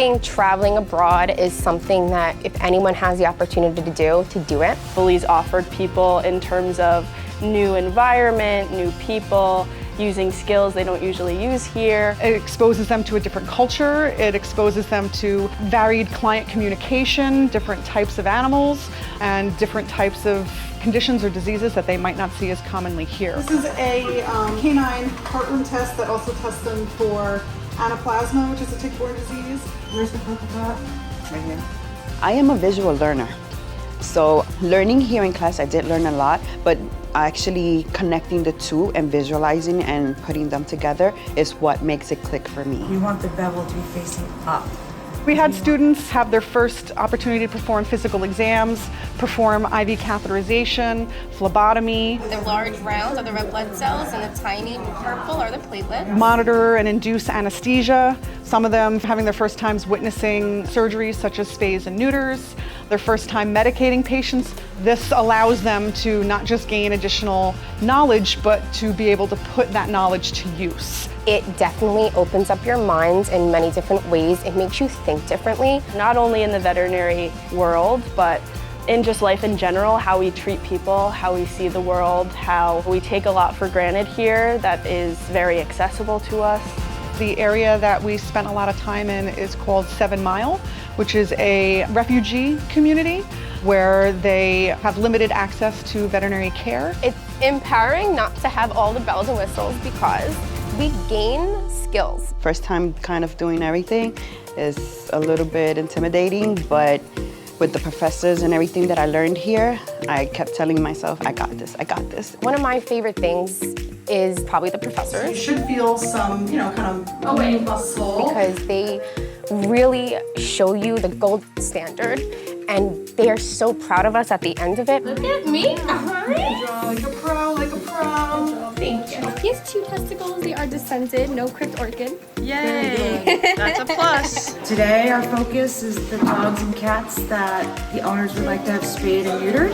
think traveling abroad is something that if anyone has the opportunity to do it. Belize offered people in terms of new environment, new people, using skills they don't usually use here. It exposes them to a different culture. It exposes them to varied client communication, different types of animals, and different types of conditions or diseases that they might not see as commonly here. This is a canine heartworm test that also tests them for anaplasma, which is a tick-borne disease. Where's the purple dot? Right here. I am a visual learner. So learning here in class, I did learn a lot, but actually connecting the two and visualizing and putting them together is what makes it click for me. We want the bevel to be facing up. We had students have their first opportunity to perform physical exams, perform IV catheterization, phlebotomy. The large rounds are the red blood cells and the tiny purple are the platelets. Monitor and induce anesthesia. Some of them having their first times witnessing surgeries such as spays and neuters, their first time medicating patients. This allows them to not just gain additional knowledge, but to be able to put that knowledge to use. It definitely opens up your minds in many different ways. It makes you think differently. Not only in the veterinary world, but in just life in general, how we treat people, how we see the world, how we take a lot for granted here that is very accessible to us. The area that we spent a lot of time in is called 7 Mile, which is a refugee community where they have limited access to veterinary care. It's empowering not to have all the bells and whistles because we gain skills. First time kind of doing everything is a little bit intimidating, but with the professors and everything that I learned here, I kept telling myself, I got this, I got this. One of my favorite things is probably the professors. You should feel some, kind of muscle. Because they really show you the gold standard and they are so proud of us at the end of it. Look at me. Like a pro, like a pro. Thank you. He has 2 testicles. They are descended, no crypt orchid. Yay! That's a plus. Today our focus is the dogs and cats that the owners would like to have spayed and neutered.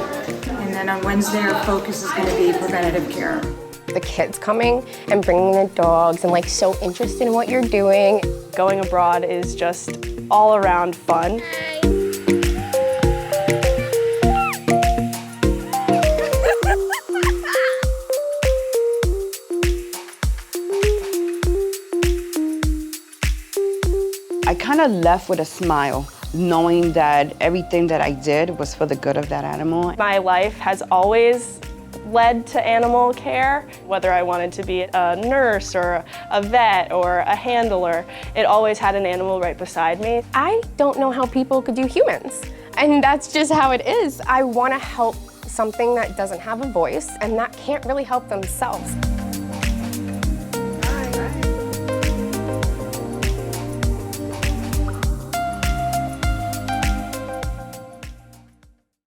And then on Wednesday our focus is going to be preventative care. The kids coming and bringing the dogs and so interested in what you're doing. Going abroad is just all around fun. I kind of left with a smile, knowing that everything that I did was for the good of that animal. My life has always led to animal care, whether I wanted to be a nurse or a vet or a handler. It always had an animal right beside me. I don't know how people could do humans, and that's just how it is. I want to help something that doesn't have a voice and that can't really help themselves.